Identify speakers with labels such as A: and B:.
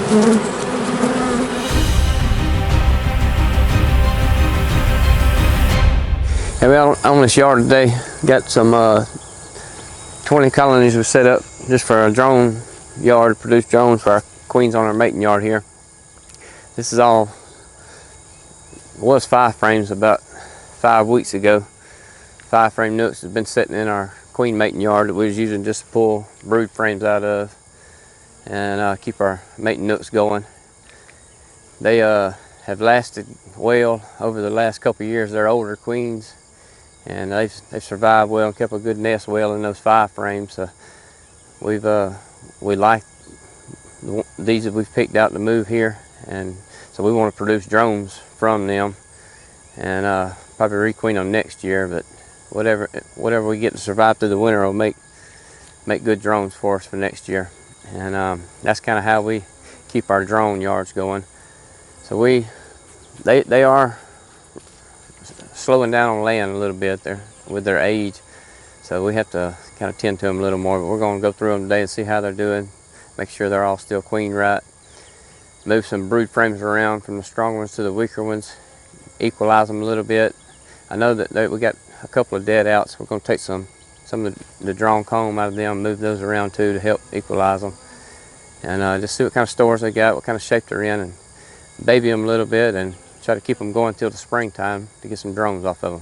A: And we on this yard today got some 20 colonies we set up just for a drone yard to produce drones for our queens on our mating yard here. This is all was 5 frames about 5 weeks ago. 5 frame nucs has been sitting in our queen mating yard that we was using just to pull brood frames out of and keep our mating nucs going. They have lasted well over the last couple of years. They're older queens, and they've survived well and kept a good nest well in those 5 frames. So we like these that we've picked out to move here, and so we want to produce drones from them and probably requeen them next year. But whatever we get to survive through the winter will make good drones for us for next year. And that's kind of how we keep our drone yards going. So they are slowing down on laying a little bit there with their age, so we have to kind of tend to them a little more. But we're going to go through them today and see how they're doing, make sure they're all still queen right, move some brood frames around from the strong ones to the weaker ones, equalize them a little bit. I know that we got a couple of dead outs. We're going to take some of the drawn comb out of them, move those around too to help equalize them, and just see what kind of stores they got, what kind of shape they're in, and baby them a little bit and try to keep them going till the springtime to get some drones off of them.